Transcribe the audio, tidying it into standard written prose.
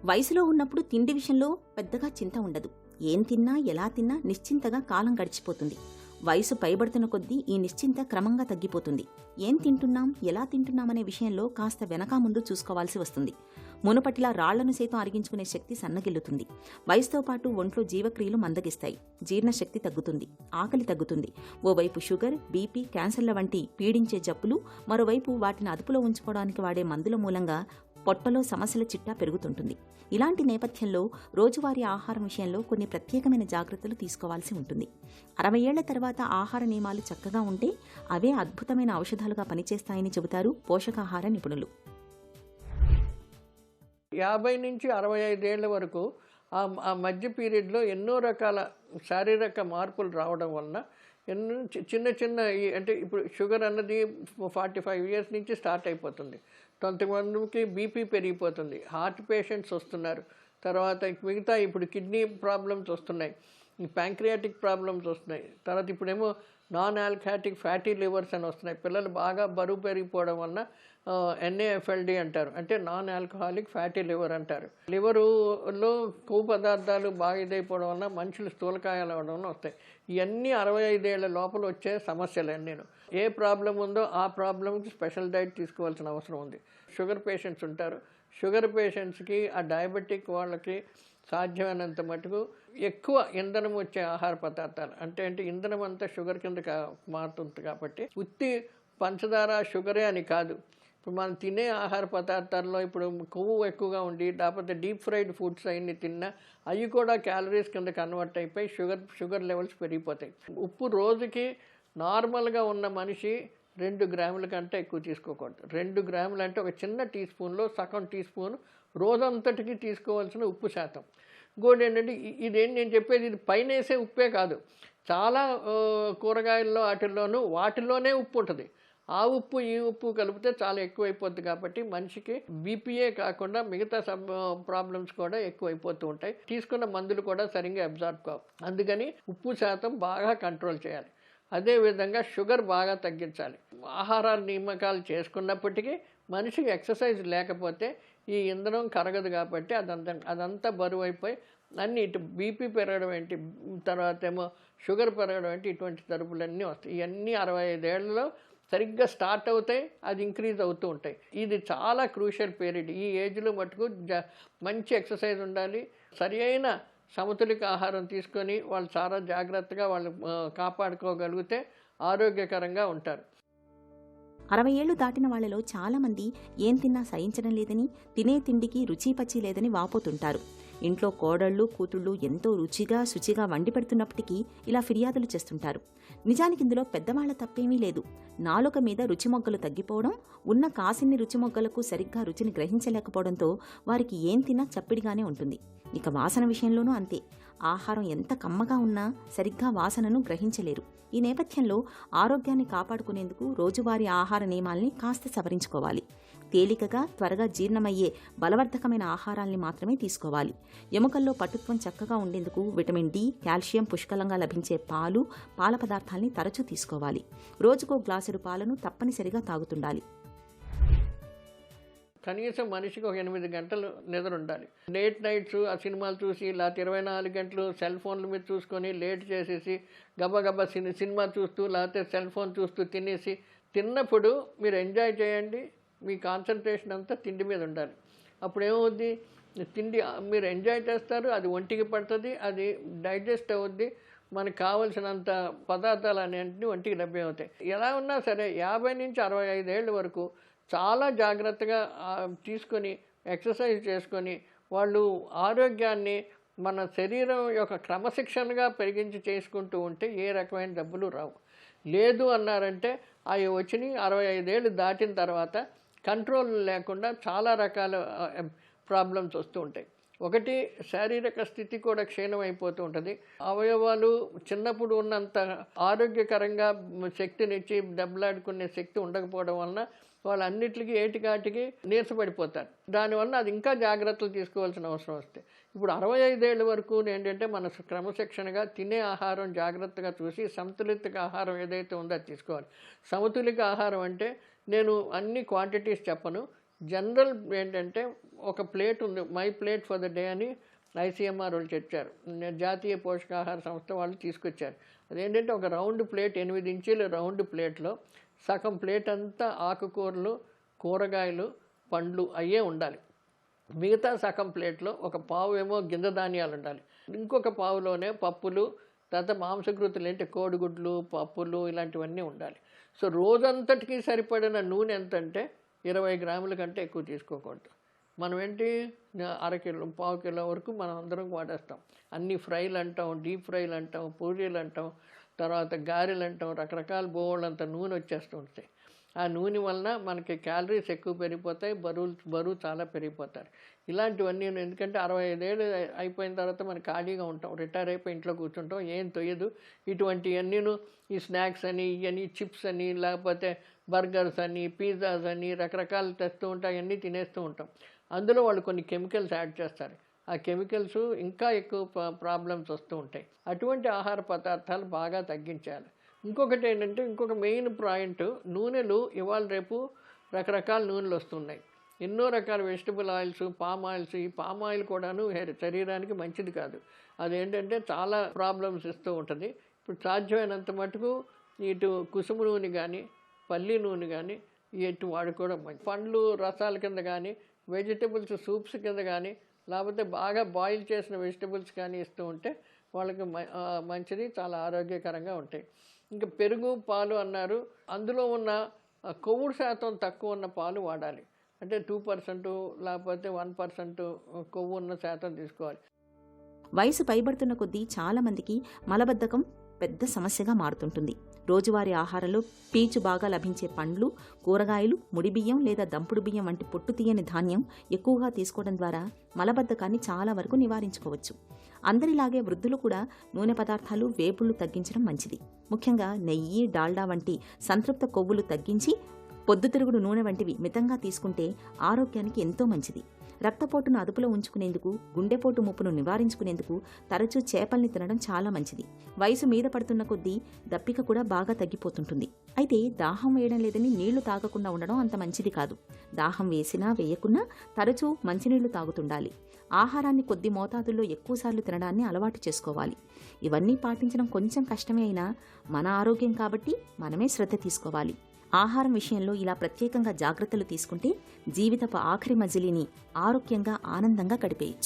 వయసులో ఉన్నప్పుడు తిండి విషయంలో పెద్దగా చింత ఉండదు. ఏం తిన్నా ఎలా తిన్నా నిశ్చింతగా కాలం గడిచిపోతుంది. వయసు పైబడుతున్న కొద్దీ ఈ నిశ్చింత క్రమంగా తగ్గిపోతుంది. ఏం తింటున్నాం ఎలా తింటున్నామనే విషయంలో కాస్త వెనకా ముందు చూసుకోవాల్సి వస్తుంది. మునుపటిలా రాళ్లను సైతం అరిగించుకునే శక్తి సన్నగిల్లుతుంది. వయసుతో పాటు ఒంట్లో జీవక్రియలు మందగిస్తాయి. జీర్ణశక్తి తగ్గుతుంది, ఆకలి తగ్గుతుంది. ఓవైపు షుగర్, బీపీ, క్యాన్సర్ల వంటి పీడించే జబ్బులు, మరోవైపు వాటిని అదుపులో ఉంచుకోవడానికి వాడే మందుల మూలంగా పొట్టలో సమస్యల చిట్టా పెరుగుతుంటుంది. ఇలాంటి నేపథ్యంలో రోజువారీ ఆహారం విషయంలో కొన్ని ప్రత్యేకమైన జాగ్రత్తలు తీసుకోవాల్సి ఉంటుంది. 60 ఏళ్ల తర్వాత ఆహార నియమాలు చక్కగా ఉంటే అవే అద్భుతమైన ఔషధాలుగా పనిచేస్తాయని చెబుతారు పోషకాహార నిపుణులు. 50 నుంచి 65 ఏళ్ల వరకు ఆ మధ్య పీరియడ్లో ఎన్నో రకాల శారీరక మార్పులు రావడం వలన ఎన్నో చిన్న చిన్న అంటే ఇప్పుడు షుగర్ అన్నది 45 ఇయర్స్ నుంచి స్టార్ట్ అయిపోతుంది. కొంతమందికి బీపీ పెరిగిపోతుంది, హార్ట్ పేషెంట్స్ వస్తున్నారు, తర్వాత మిగతా ఇప్పుడు కిడ్నీ ప్రాబ్లమ్స్ వస్తున్నాయి, ఈ ప్యాంక్రియాటిక్ ప్రాబ్లమ్స్ వస్తున్నాయి, తర్వాత ఇప్పుడేమో నాన్ ఆల్కహాటిక్ ఫ్యాటీ లివర్స్ అని వస్తున్నాయి. పిల్లలు బాగా బరువు పెరిగిపోవడం వలన NAFLD అంటారు, అంటే నాన్ ఆల్కహాలిక్ ఫ్యాటీ లివర్ అంటారు. లివరులో కొవ్వు పదార్థాలు బాగా ఇదైపోవడం వలన మనుషులు స్థూలకాయాలు అవ్వడం వలన వస్తాయి. ఇవన్నీ 65 ఏళ్ల లోపల వచ్చే సమస్యలు అన్నీను. ఏ ప్రాబ్లం ఉందో ఆ ప్రాబ్లంకి స్పెషల్ డైట్ తీసుకోవాల్సిన అవసరం ఉంది. షుగర్ పేషెంట్స్ ఉంటారు, షుగర్ పేషెంట్స్కి ఆ డయాబెటిక్ వాళ్ళకి సాధ్యమైనంత మటుకు ఎక్కువ ఇంధనం వచ్చే ఆహార పదార్థాలు, అంటే ఇంధనం అంతా షుగర్ కింద మారుతుంది కాబట్టి ఉత్తి పంచదార షుగరే అని కాదు. ఇప్పుడు మనం తినే ఆహార పదార్థాల్లో ఇప్పుడు కొవ్వు ఎక్కువగా ఉండి లేకపోతే డీప్ ఫ్రైడ్ ఫుడ్స్ అవన్నీ తిన్నా అవి కూడా క్యాలరీస్ కింద కన్వర్ట్ అయిపోయి షుగర్ లెవెల్స్ పెరిగిపోతాయి. ఉప్పు రోజుకి నార్మల్గా ఉన్న మనిషి 2 గ్రాముల కంటే ఎక్కువ తీసుకోకూడదు. 2 గ్రాములు అంటే ఒక చిన్న టీ స్పూన్లో సగం టీ స్పూన్ రోజంతటికి తీసుకోవాల్సిన ఉప్పు శాతం. ఇంకోటి ఏంటంటే ఇదేంటి నేను చెప్పేది, ఇది పైన వేసే ఉప్పే కాదు, చాలా కూరగాయల్లో వాటిల్లోనే ఉప్పు ఉంటుంది. ఆ ఉప్పు ఈ ఉప్పు కలిపితే చాలా ఎక్కువైపోద్ది కాబట్టి మనిషికి బీపీఏ కాకుండా మిగతా ప్రాబ్లమ్స్ కూడా ఎక్కువైపోతూ ఉంటాయి. తీసుకున్న మందులు కూడా సరిగ్గా అబ్జార్బ్ కావు. అందుకని ఉప్పు శాతం బాగా కంట్రోల్ చేయాలి. అదేవిధంగా షుగర్ బాగా తగ్గించాలి. ఆహార నియామకాలు చేసుకున్నప్పటికీ మనిషికి ఎక్సర్సైజ్ లేకపోతే ఈ ఇంధనం కరగదు కాబట్టి అదంతా బరువు అయిపోయి అన్నీ ఇటు బీపీ పెరగడం ఏంటి, తర్వాత ఏమో షుగర్ పెరగడం ఏంటి, ఇటువంటి తరపులన్నీ వస్తాయి. ఇవన్నీ 65 ఏళ్లలో సరిగ్గా స్టార్ట్ అవుతాయి, అది ఇంక్రీజ్ అవుతూ ఉంటాయి. ఇది చాలా క్రూషియల్ పీరియడ్. ఈ ఏజ్లో మటుకు మంచి ఎక్సర్సైజ్ ఉండాలి, సరి అయిన సమతులిత ఆహారం తీసుకొని వాళ్ళు చాలా జాగ్రత్తగా వాళ్ళు కాపాడుకోగలిగితే ఆరోగ్యకరంగా ఉంటారు. 60 ఏళ్లు దాటిన వాళ్లలో చాలామంది ఏం తిన్నా సహించడం లేదని, తినే తిండికి రుచి పచ్చి లేదని వాపోతుంటారు. ఇంట్లో కోడళ్ళు కూతుళ్ళు ఎంతో రుచిగా శుచిగా వండి పెడుతున్నప్పటికీ ఇలా ఫిర్యాదులు చేస్తుంటారు. నిజానికి ఇందులో పెద్దవాళ్ల తప్పేమీ లేదు. నాలుక మీద రుచిమొగ్గలు తగ్గిపోవడం, ఉన్న కాసిన్ని రుచిమొగ్గలకు సరిగ్గా రుచిని గ్రహించలేకపోవడంతో వారికి ఏం తిన్నా చప్పిడిగానే ఉంటుంది. ఇక వాసన విషయంలోనూ అంతే. ఆహారం ఎంత కమ్మగా ఉన్నా సరిగ్గా వాసనను గ్రహించలేరు. ఈ నేపథ్యంలో ఆరోగ్యాన్ని కాపాడుకునేందుకు రోజువారీ ఆహార నియమాల్ని కాస్త సవరించుకోవాలి. తేలికగా త్వరగా జీర్ణమయ్యే బలవర్ధకమైన ఆహారాల్ని మాత్రమే తీసుకోవాలి. ఎముకల్లో పటుత్వం చక్కగా ఉండేందుకు విటమిన్ డి, కాల్షియం పుష్కలంగా లభించే పాల పదార్థాల్ని తరచూ తీసుకోవాలి. రోజుకో గ్లాసుడు పాలను తప్పనిసరిగా తాగుతుండాలి. కనీసం మనిషికి ఒక 8 గంటలు నిద్ర ఉండాలి. లేట్ నైట్స్ ఆ సినిమాలు చూసి లేకపోతే 24 గంటలు సెల్ ఫోన్ల మీద చూసుకొని లేట్ చేసేసి గబగబా సినిమా చూస్తూ లేకపోతే సెల్ ఫోన్ చూస్తూ తినేసి, తిన్నప్పుడు మీరు ఎంజాయ్ చేయండి. మీ కాన్సన్ట్రేషన్ అంతా తిండి మీద ఉండాలి. అప్పుడు ఏమవుద్ది, తిండి మీరు ఎంజాయ్ చేస్తారు, అది ఒంటికి పడుతుంది, అది డైజెస్ట్ అవుద్ది, మనకు కావలసినంత పదార్థాలు అనేటివి ఒంటికి లభ్యమవుతాయి. ఎలా ఉన్నా సరే 50 నుంచి 65 ఏళ్ళ వరకు చాలా జాగ్రత్తగా తీసుకొని ఎక్సర్సైజ్ చేసుకొని వాళ్ళు ఆరోగ్యాన్ని మన శరీరం యొక్క క్రమశిక్షణగా పెరిగించి చేసుకుంటూ ఉంటే ఏ రకమైన జబ్బులు రావు. లేదు అన్నారంటే అవి వచ్చినాయి 65 ఏళ్ళు దాటిన తర్వాత కంట్రోల్ లేకుండా చాలా రకాల ప్రాబ్లమ్స్ వస్తూ ఉంటాయి. ఒకటి, శారీరక స్థితి కూడా క్షీణమైపోతూ ఉంటుంది. అవయవాలు చిన్నప్పుడు ఉన్నంత ఆరోగ్యకరంగా శక్తినిచ్చి దెబ్బలాడుకునే శక్తి ఉండకపోవడం వలన వాళ్ళన్నిటికీ ఏటికాటికి నీరసపడిపోతారు. దానివల్ల అది ఇంకా జాగ్రత్తలు తీసుకోవాల్సిన అవసరం వస్తాయి. ఇప్పుడు 65 ఏళ్ళ వరకు ఏంటంటే మన క్రమశిక్షణగా తినే ఆహారం జాగ్రత్తగా చూసి సమతులిత ఆహారం ఏదైతే ఉందో అది తీసుకోవాలి. సమతులిత ఆహారం అంటే నేను అన్ని క్వాంటిటీస్ చెప్పను, జనరల్ ఏంటంటే ఒక ప్లేట్ ఉంది, my plate for the day అని ICMR వాళ్ళు తెచ్చారు, జాతీయ పోషకాహార సంస్థ వాళ్ళు తీసుకొచ్చారు. అదేంటంటే ఒక రౌండ్ ప్లేట్, 8 ఇంచీల రౌండ్ ప్లేట్లో సగం ప్లేట్ అంతా ఆకుకూరలు, కూరగాయలు, పండ్లు అయ్యే ఉండాలి. మిగతా సగం ప్లేట్లో ఒక పావు ఏమో గింజ ధాన్యాలు ఉండాలి, ఇంకొక పావులోనే పప్పులు, తర్వాత మాంసకృతులు ఏంటి కోడిగుడ్లు, పప్పులు ఇలాంటివన్నీ ఉండాలి. సో రోజంతటికి సరిపడిన నూనె ఎంతంటే 20 గ్రాముల కంటే ఎక్కువ తీసుకోకూడదు. మనం ఏంటి అరకిలో, పావు కిలో వరకు మనం అందరం వాడేస్తాం. అన్ని ఫ్రైలు అంటాం, డీప్ ఫ్రైలు అంటాం, పూరీలు అంటాం, తర్వాత గారెలు అంటాం, రకరకాల బోళ్ళంత నూనె వచ్చేస్తూ ఉంటాయి. ఆ నూనె వలన మనకి క్యాలరీస్ ఎక్కువ పెరిగిపోతాయి, బరువు చాలా పెరిగిపోతారు. ఇలాంటివన్నీ ఎందుకంటే 65 ఏళ్ళు అయిపోయిన తర్వాత మనం ఖాళీగా ఉంటాం, రిటైర్ అయిపోయి ఇంట్లో కూర్చుంటాం, ఏం తొయ్యదు. ఇటువంటివన్నీను ఈ స్నాక్స్ అని, ఇవన్నీ చిప్స్ అని, లేకపోతే బర్గర్స్ అని, పిజ్జాస్ అని రకరకాలు తెస్తూ ఉంటాయి, అన్నీ తినేస్తూ ఉంటాం. అందులో వాళ్ళు కొన్ని కెమికల్స్ యాడ్ చేస్తారు. ఆ కెమికల్స్ ఇంకా ఎక్కువ ప్రాబ్లమ్స్ వస్తూ ఉంటాయి. అటువంటి ఆహార పదార్థాలు బాగా తగ్గించాలి. ఇంకొకటి ఏంటంటే, ఇంకొక మెయిన్ పాయింట్, నూనెలు ఇవాళ రేపు రకరకాల నూనెలు వస్తున్నాయి. ఎన్నో రకాల వెజిటబుల్ ఆయిల్స్, పామ్ ఆయిల్స్. ఈ పామ్ ఆయిల్ కూడాను శరీరానికి మంచిది కాదు. అదేంటంటే చాలా ప్రాబ్లమ్స్ ఇస్తూ ఉంటుంది. ఇప్పుడు సాధ్యమైనంత మటుకు ఇటు కుసుమ నూనె కానీ, పల్లి నూనె కానీ ఇటు వాడుకోవడం మంచి. పండ్లు రసాల కింద కానీ, వెజిటబుల్స్ సూప్స్ కింద కానీ, లేకపోతే బాగా బాయిల్ చేసిన వెజిటబుల్స్ కానీ ఇస్తూ ఉంటే వాళ్ళకి మంచిది, చాలా ఆరోగ్యకరంగా ఉంటాయి. ఇంకా పెరుగు, పాలు అన్నారు. అందులో ఉన్న కొవ్వు శాతం తక్కువ ఉన్న పాలు వాడాలి. అంటే 2% లేకపోతే 1% కొవ్వు ఉన్న శాతం తీసుకోవాలి. వయసు పైబడుతున్న కొద్దీ చాలామందికి మలబద్ధకం పెద్ద సమస్యగా మారుతుంటుంది. రోజువారీ ఆహారంలో పీచు బాగా లభించే పండ్లు, కూరగాయలు, ముడి బియ్యం లేదా దంపుడు బియ్యం వంటి పొట్టు తీయని ధాన్యం ఎక్కువగా తీసుకోవడం ద్వారా మలబద్ధకాన్ని చాలా వరకు నివారించుకోవచ్చు. అందరిలాగే వృద్ధులు కూడా నూనె పదార్థాలు, వేపుళ్లు తగ్గించడం మంచిది. ముఖ్యంగా నెయ్యి, డాల్డా వంటి సంతృప్త కొవ్వులు తగ్గించి పొద్దుతిరుగుడు నూనె వంటివి మితంగా తీసుకుంటే ఆరోగ్యానికి ఎంతో మంచిది. రక్తపోటును అదుపులో ఉంచుకునేందుకు, గుండెపోటు ముప్పును నివారించుకునేందుకు తరచూ చేపల్ని తినడం చాలా మంచిది. వయసు మీద పడుతున్న కొద్దీ దప్పిక కూడా బాగా తగ్గిపోతుంటుంది. అయితే దాహం వేయడం లేదని నీళ్లు తాగకుండా ఉండడం అంత మంచిది కాదు. దాహం వేసినా వేయకున్నా తరచూ మంచినీళ్లు తాగుతుండాలి. ఆహారాన్ని కొద్ది మోతాదుల్లో ఎక్కువసార్లు తినడాన్ని అలవాటు చేసుకోవాలి. ఇవన్నీ పాటించడం కొంచెం కష్టమే అయినా మన ఆరోగ్యం కాబట్టి మనమే శ్రద్ధ తీసుకోవాలి. ఆహారం విషయంలో ఇలా ప్రత్యేకంగా జాగ్రత్తలు తీసుకుంటే జీవితపు ఆఖరి మజిలీని ఆరోగ్యంగా, ఆనందంగా గడిపేయచ్చు.